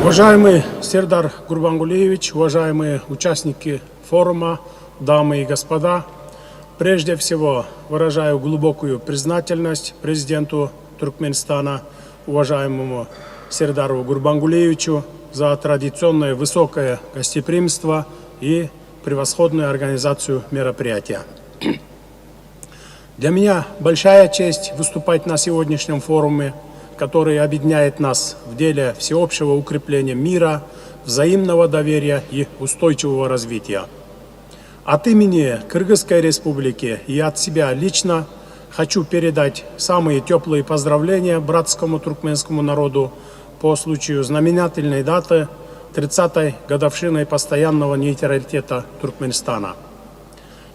Уважаемый Сердар Гурбангулиевич, уважаемые участники форума, дамы и господа, прежде всего выражаю глубокую признательность президенту Туркменистана, уважаемому Сердару Гурбангулиевичу, за традиционное высокое гостеприимство и превосходную организацию мероприятия. Для меня большая честь выступать на сегодняшнем форуме, который объединяет нас в деле всеобщего укрепления мира, взаимного доверия и устойчивого развития. От имени Кыргызской Республики и от себя лично хочу передать самые теплые поздравления братскому туркменскому народу по случаю знаменательной даты 30-й годовщины постоянного нейтралитета Туркменистана.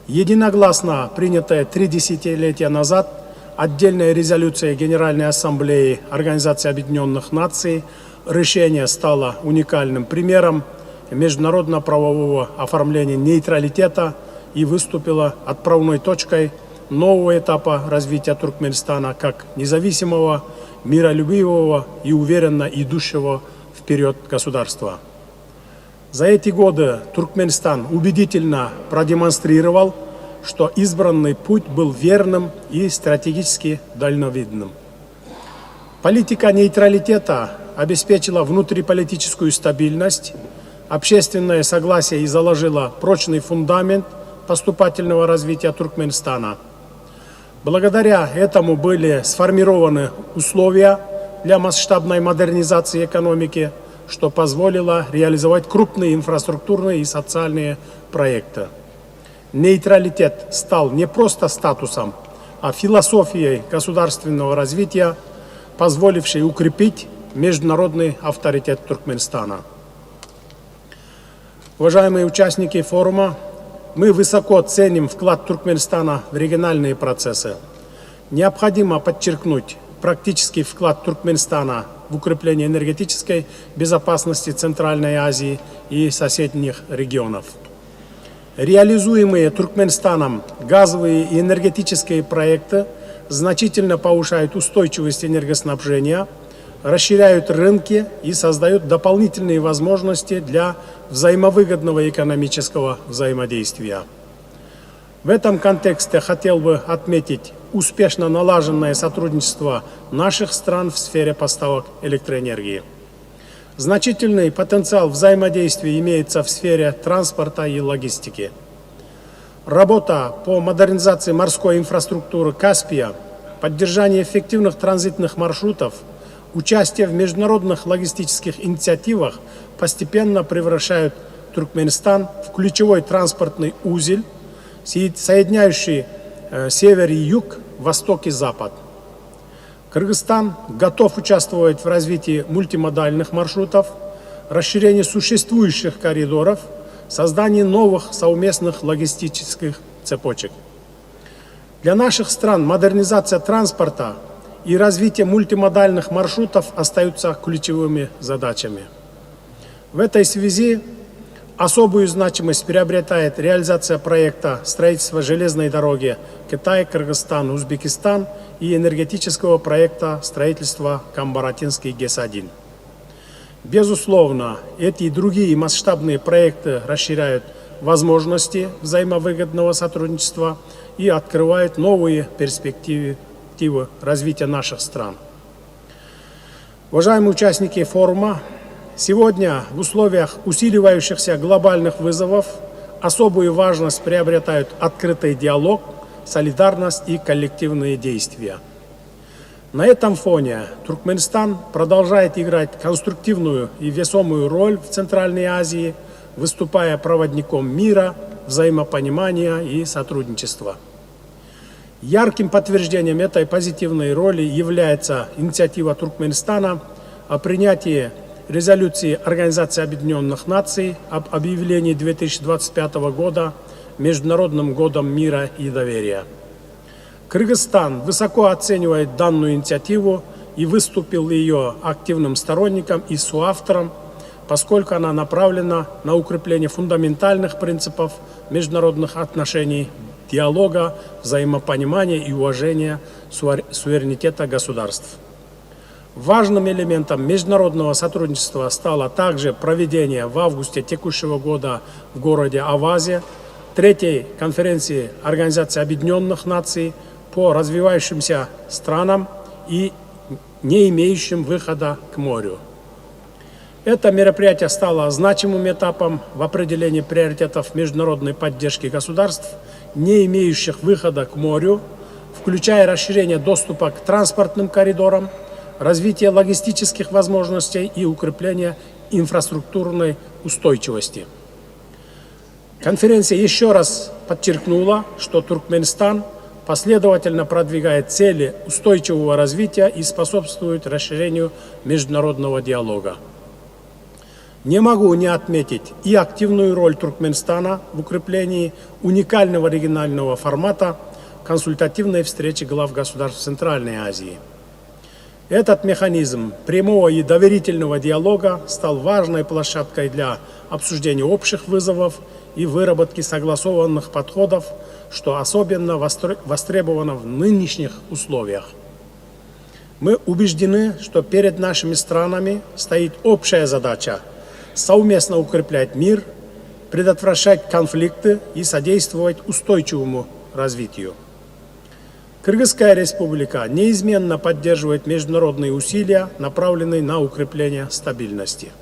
Единогласно принятая 3 десятилетия назад отдельная резолюция Генеральной Ассамблеи Организации Объединенных Наций решение стало уникальным примером международно-правового оформления нейтралитета и выступила отправной точкой нового этапа развития Туркменистана как независимого, миролюбивого и уверенно идущего вперед государства. За эти годы Туркменистан убедительно продемонстрировал, что избранный путь был верным и стратегически дальновидным. Политика нейтралитета обеспечила внутриполитическую стабильность, общественное согласие и заложила прочный фундамент поступательного развития Туркменистана. Благодаря этому были сформированы условия для масштабной модернизации экономики, что позволило реализовать крупные инфраструктурные и социальные проекты. Нейтралитет стал не просто статусом, а философией государственного развития, позволившей укрепить международный авторитет Туркменистана. Уважаемые участники форума, мы высоко ценим вклад Туркменистана в региональные процессы. Необходимо подчеркнуть практический вклад Туркменистана в укрепление энергетической безопасности Центральной Азии и соседних регионов. Реализуемые Туркменистаном газовые и энергетические проекты значительно повышают устойчивость энергоснабжения, расширяют рынки и создают дополнительные возможности для взаимовыгодного экономического взаимодействия. В этом контексте хотел бы отметить успешно налаженное сотрудничество наших стран в сфере поставок электроэнергии. Значительный потенциал взаимодействия имеется в сфере транспорта и логистики. Работа по модернизации морской инфраструктуры Каспия, поддержание эффективных транзитных маршрутов, участие в международных логистических инициативах постепенно превращают Туркменистан в ключевой транспортный узел, соединяющий север и юг, восток и запад. Кыргызстан готов участвовать в развитии мультимодальных маршрутов, расширении существующих коридоров, создании новых совместных логистических цепочек. Для наших стран модернизация транспорта и развитие мультимодальных маршрутов остаются ключевыми задачами. В этой связи особую значимость приобретает реализация проекта строительства железной дороги Китай-Кыргызстан, Узбекистан и энергетического проекта строительства Камбаратинский ГЭС-1. Безусловно, эти и другие масштабные проекты расширяют возможности взаимовыгодного сотрудничества и открывают новые перспективы развития наших стран. Уважаемые участники форума, сегодня в условиях усиливающихся глобальных вызовов особую важность приобретают открытый диалог, солидарность и коллективные действия. На этом фоне Туркменистан продолжает играть конструктивную и весомую роль в Центральной Азии, выступая проводником мира, взаимопонимания и сотрудничества. Ярким подтверждением этой позитивной роли является инициатива Туркменистана о принятии резолюции Организации Объединенных Наций об объявлении 2025 года Международным годом мира и доверия. Кыргызстан высоко оценивает данную инициативу и выступил ее активным сторонником и соавтором, поскольку она направлена на укрепление фундаментальных принципов международных отношений, диалога, взаимопонимания и уважения суверенитета государств. Важным элементом международного сотрудничества стало также проведение в августе текущего года в городе Авазе третьей конференции Организации Объединенных Наций по развивающимся странам и не имеющим выхода к морю. Это мероприятие стало значимым этапом в определении приоритетов международной поддержки государств, не имеющих выхода к морю, включая расширение доступа к транспортным коридорам, развитие логистических возможностей и укрепление инфраструктурной устойчивости. Конференция еще раз подчеркнула, что Туркменистан последовательно продвигает цели устойчивого развития и способствует расширению международного диалога. Не могу не отметить и активную роль Туркменистана в укреплении уникального регионального формата консультативной встречи глав государств Центральной Азии. Этот механизм прямого и доверительного диалога стал важной площадкой для обсуждения общих вызовов и выработки согласованных подходов, что особенно востребовано в нынешних условиях. Мы убеждены, что перед нашими странами стоит общая задача совместно укреплять мир, предотвращать конфликты и содействовать устойчивому развитию. Кыргызская республика неизменно поддерживает международные усилия, направленные на укрепление стабильности.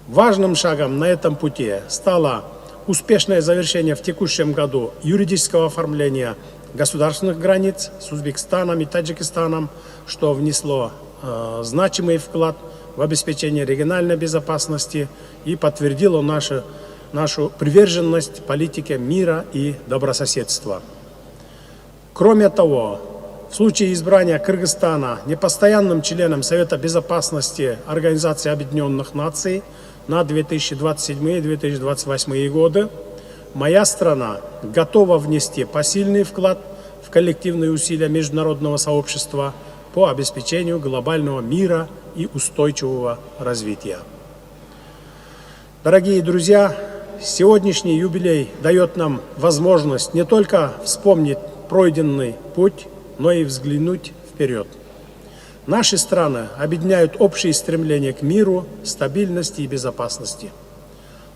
Важным шагом на этом пути стало успешное завершение в текущем году юридического оформления государственных границ с Узбекистаном и Таджикистаном, что внесло значимый вклад в обеспечение региональной безопасности и подтвердило нашу приверженность политике мира и добрососедства. Кроме того, в случае избрания Кыргызстана непостоянным членом Совета Безопасности Организации Объединенных Наций на 2027-2028 годы, моя страна готова внести посильный вклад в коллективные усилия международного сообщества по обеспечению глобального мира и устойчивого развития. Дорогие друзья, сегодняшний юбилей дает нам возможность не только вспомнить пройденный путь, но и взглянуть вперед. Наши страны объединяют общие стремления к миру, стабильности и безопасности.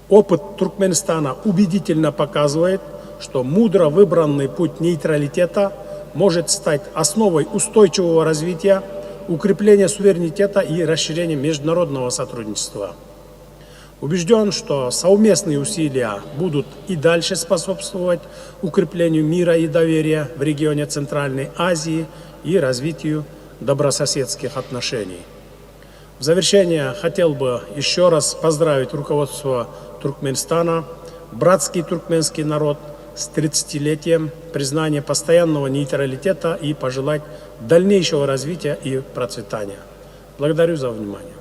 Опыт Туркменистана убедительно показывает, что мудро выбранный путь нейтралитета может стать основой устойчивого развития, укрепления суверенитета и расширения международного сотрудничества. Убежден, что совместные усилия будут и дальше способствовать укреплению мира и доверия в регионе Центральной Азии и развитию добрососедских отношений. В завершение хотел бы еще раз поздравить руководство Туркменистана, братский туркменский народ с 30-летием признания постоянного нейтралитета и пожелать дальнейшего развития и процветания. Благодарю за внимание.